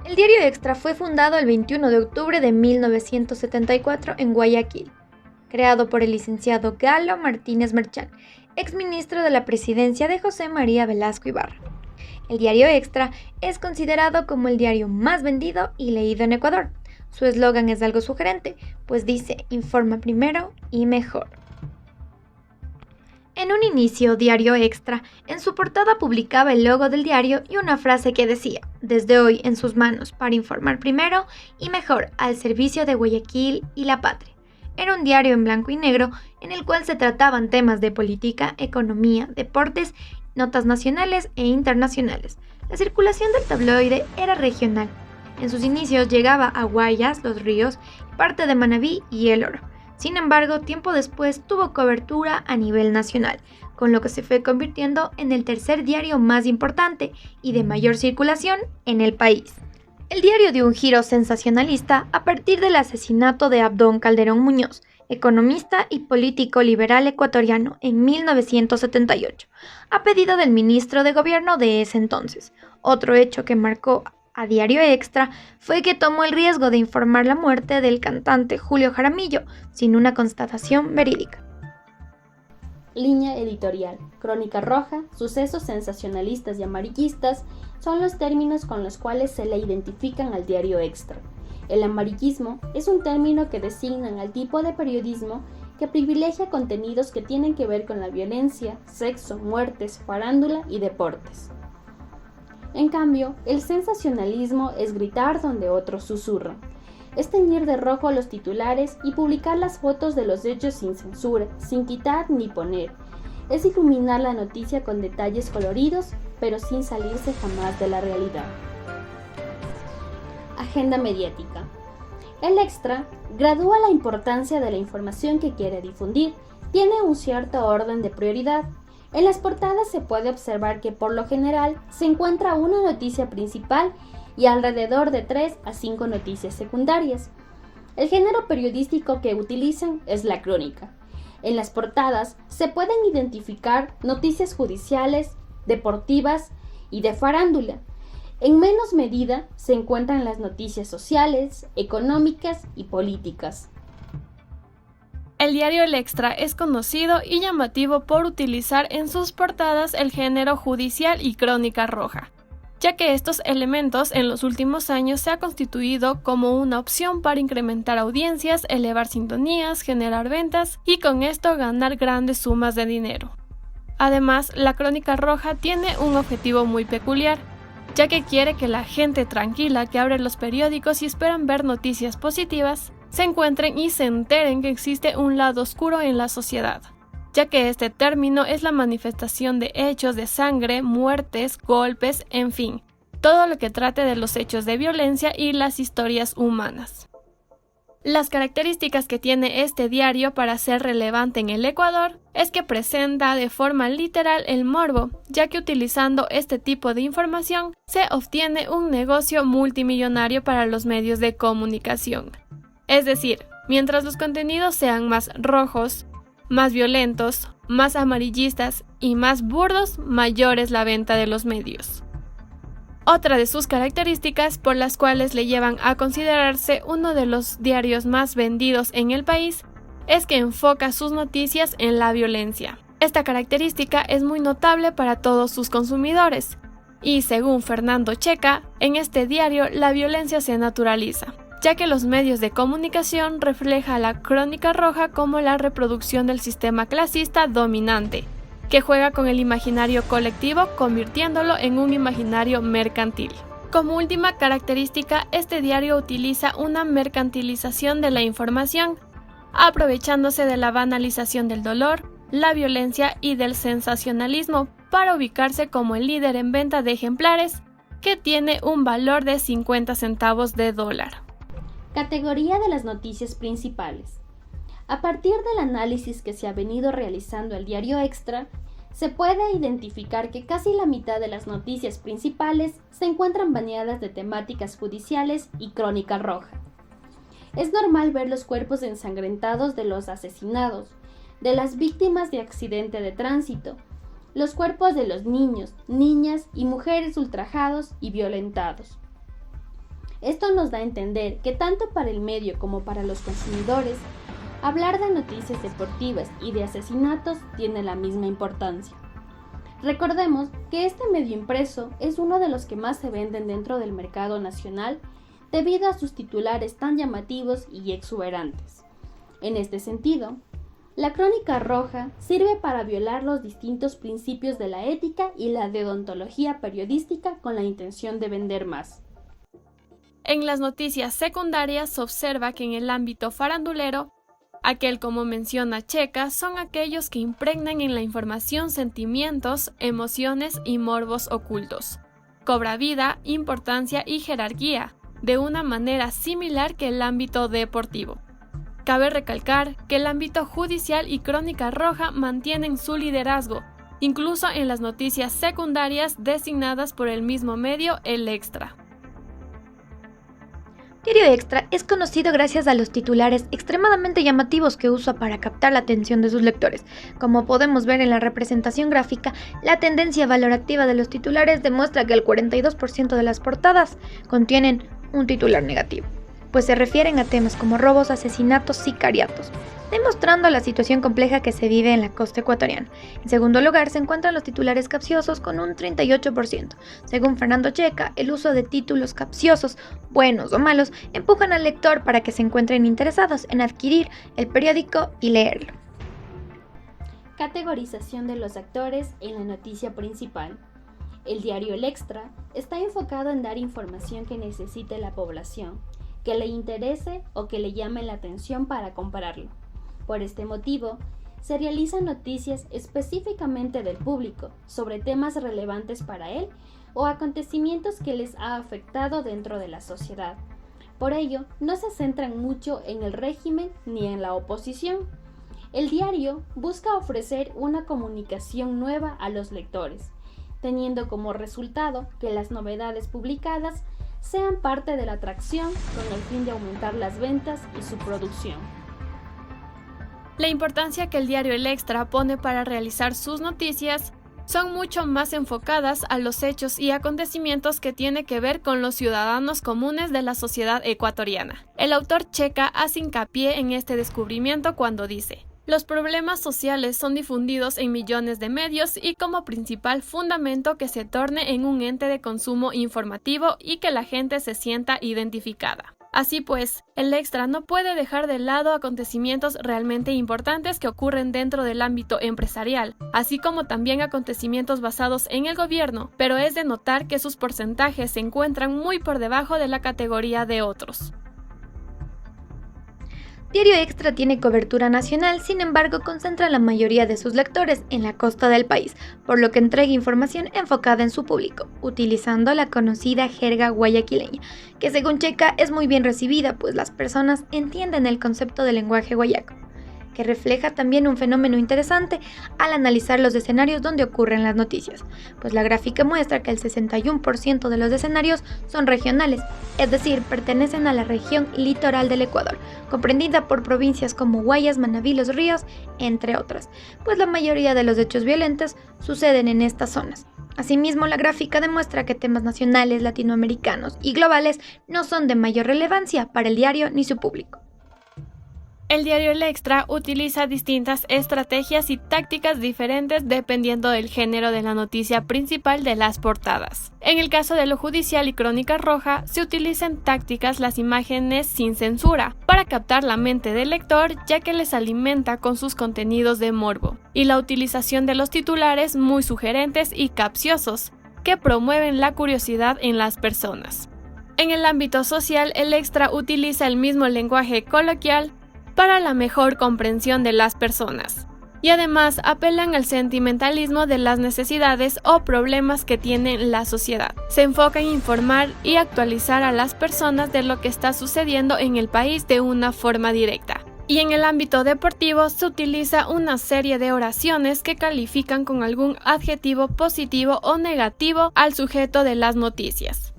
El Diario Extra fue fundado el 21 de octubre de 1974 en Guayaquil, creado por el licenciado Galo Martínez Merchán, exministro de la presidencia de José María Velasco Ibarra. El Diario Extra es considerado como el diario más vendido y leído en Ecuador. Su eslogan es algo sugerente, pues dice: informa primero y mejor. En un inicio, Diario Extra, en su portada publicaba el logo del diario y una frase que decía: desde hoy en sus manos para informar primero y mejor, al servicio de Guayaquil y la patria. Era un diario en blanco y negro en el cual se trataban temas de política, economía, deportes, notas nacionales e internacionales. La circulación del tabloide era regional. En sus inicios llegaba a Guayas, Los Ríos, parte de Manabí y El Oro. Sin embargo, tiempo después tuvo cobertura a nivel nacional, con lo que se fue convirtiendo en el tercer diario más importante y de mayor circulación en el país. El diario dio un giro sensacionalista a partir del asesinato de Abdón Calderón Muñoz, economista y político liberal ecuatoriano, en 1978, a pedido del ministro de Gobierno de ese entonces. Otro hecho que marcó a Diario Extra fue que tomó el riesgo de informar la muerte del cantante Julio Jaramillo sin una constatación verídica. Línea editorial, crónica roja, sucesos sensacionalistas y amarillistas son los términos con los cuales se le identifican al Diario Extra. El amarillismo es un término que designa al tipo de periodismo que privilegia contenidos que tienen que ver con la violencia, sexo, muertes, farándula y deportes. En cambio, el sensacionalismo es gritar donde otros susurran. Es teñir de rojo los titulares y publicar las fotos de los hechos sin censura, sin quitar ni poner. Es iluminar la noticia con detalles coloridos, pero sin salirse jamás de la realidad. Agenda mediática. El Extra gradúa la importancia de la información que quiere difundir. Tiene un cierto orden de prioridad. En las portadas se puede observar que por lo general se encuentra una noticia principal y alrededor de 3 a 5 noticias secundarias. El género periodístico que utilizan es la crónica. En las portadas se pueden identificar noticias judiciales, deportivas y de farándula. En menos medida se encuentran las noticias sociales, económicas y políticas. El diario El Extra es conocido y llamativo por utilizar en sus portadas el género judicial y crónica roja, ya que estos elementos en los últimos años se ha constituido como una opción para incrementar audiencias, elevar sintonías, generar ventas y con esto ganar grandes sumas de dinero. Además, la crónica roja tiene un objetivo muy peculiar, ya que quiere que la gente tranquila que abre los periódicos y esperan ver noticias positivas, se encuentren y se enteren que existe un lado oscuro en la sociedad, ya que este término es la manifestación de hechos de sangre, muertes, golpes, en fin, todo lo que trate de los hechos de violencia y las historias humanas. Las características que tiene este diario para ser relevante en el Ecuador es que presenta de forma literal el morbo, ya que utilizando este tipo de información se obtiene un negocio multimillonario para los medios de comunicación. Es decir, mientras los contenidos sean más rojos, más violentos, más amarillistas y más burdos, mayor es la venta de los medios. Otra de sus características por las cuales le llevan a considerarse uno de los diarios más vendidos en el país es que enfoca sus noticias en la violencia. Esta característica es muy notable para todos sus consumidores y, según Fernando Checa, en este diario la violencia se naturaliza, ya que los medios de comunicación reflejan la crónica roja como la reproducción del sistema clasista dominante, que juega con el imaginario colectivo convirtiéndolo en un imaginario mercantil. Como última característica, este diario utiliza una mercantilización de la información, aprovechándose de la banalización del dolor, la violencia y del sensacionalismo para ubicarse como el líder en venta de ejemplares, que tiene un valor de 50 centavos de dólar. Categoría de las noticias principales. A partir del análisis que se ha venido realizando el Diario Extra, se puede identificar que casi la mitad de las noticias principales se encuentran bañadas de temáticas judiciales y crónica roja. Es normal ver los cuerpos ensangrentados de los asesinados, de las víctimas de accidente de tránsito, los cuerpos de los niños, niñas y mujeres ultrajados y violentados. Esto nos da a entender que tanto para el medio como para los consumidores, hablar de noticias deportivas y de asesinatos tiene la misma importancia. Recordemos que este medio impreso es uno de los que más se venden dentro del mercado nacional debido a sus titulares tan llamativos y exuberantes. En este sentido, la Crónica Roja sirve para violar los distintos principios de la ética y la deontología periodística con la intención de vender más. En las noticias secundarias se observa que en el ámbito farandulero, aquel como menciona Checa, son aquellos que impregnan en la información sentimientos, emociones y morbos ocultos. Cobra vida, importancia y jerarquía, de una manera similar que el ámbito deportivo. Cabe recalcar que el ámbito judicial y Crónica Roja mantienen su liderazgo, incluso en las noticias secundarias designadas por el mismo medio, el Extra. Diario Extra es conocido gracias a los titulares extremadamente llamativos que usa para captar la atención de sus lectores. Como podemos ver en la representación gráfica, la tendencia valorativa de los titulares demuestra que el 42% de las portadas contienen un titular negativo, pues se refieren a temas como robos, asesinatos, sicariatos, demostrando la situación compleja que se vive en la costa ecuatoriana. En segundo lugar se encuentran los titulares capciosos con un 38%. Según Fernando Checa, el uso de títulos capciosos, buenos o malos, empujan al lector para que se encuentren interesados en adquirir el periódico y leerlo. Categorización de los actores en la noticia principal. El diario El Extra está enfocado en dar información que necesite la población, que le interese o que le llame la atención para compararlo. Por este motivo, se realizan noticias específicamente del público sobre temas relevantes para él o acontecimientos que les ha afectado dentro de la sociedad. Por ello, no se centran mucho en el régimen ni en la oposición. El diario busca ofrecer una comunicación nueva a los lectores, teniendo como resultado que las novedades publicadas sean parte de la atracción con el fin de aumentar las ventas y su producción. La importancia que el diario El Extra pone para realizar sus noticias son mucho más enfocadas a los hechos y acontecimientos que tiene que ver con los ciudadanos comunes de la sociedad ecuatoriana. El autor Checa hace hincapié en este descubrimiento cuando dice: los problemas sociales son difundidos en millones de medios y como principal fundamento que se torne en un ente de consumo informativo y que la gente se sienta identificada. Así pues, el Extra no puede dejar de lado acontecimientos realmente importantes que ocurren dentro del ámbito empresarial, así como también acontecimientos basados en el gobierno, pero es de notar que sus porcentajes se encuentran muy por debajo de la categoría de otros. Diario Extra tiene cobertura nacional, sin embargo concentra la mayoría de sus lectores en la costa del país, por lo que entrega información enfocada en su público, utilizando la conocida jerga guayaquileña, que según Checa es muy bien recibida, pues las personas entienden el concepto del lenguaje guayaco, que refleja también un fenómeno interesante al analizar los escenarios donde ocurren las noticias, pues la gráfica muestra que el 61% de los escenarios son regionales, es decir, pertenecen a la región litoral del Ecuador, comprendida por provincias como Guayas, Manabí, Los Ríos, entre otras, pues la mayoría de los hechos violentos suceden en estas zonas. Asimismo, la gráfica demuestra que temas nacionales, latinoamericanos y globales no son de mayor relevancia para el diario ni su público. El diario El Extra utiliza distintas estrategias y tácticas diferentes dependiendo del género de la noticia principal de las portadas. En el caso de lo judicial y Crónica Roja, se utilizan tácticas las imágenes sin censura para captar la mente del lector, ya que les alimenta con sus contenidos de morbo, y la utilización de los titulares muy sugerentes y capciosos, que promueven la curiosidad en las personas. En el ámbito social, El Extra utiliza el mismo lenguaje coloquial para la mejor comprensión de las personas, y además apelan al sentimentalismo de las necesidades o problemas que tiene la sociedad. Se enfoca en informar y actualizar a las personas de lo que está sucediendo en el país de una forma directa. Y en el ámbito deportivo se utiliza una serie de oraciones que califican con algún adjetivo positivo o negativo al sujeto de las noticias.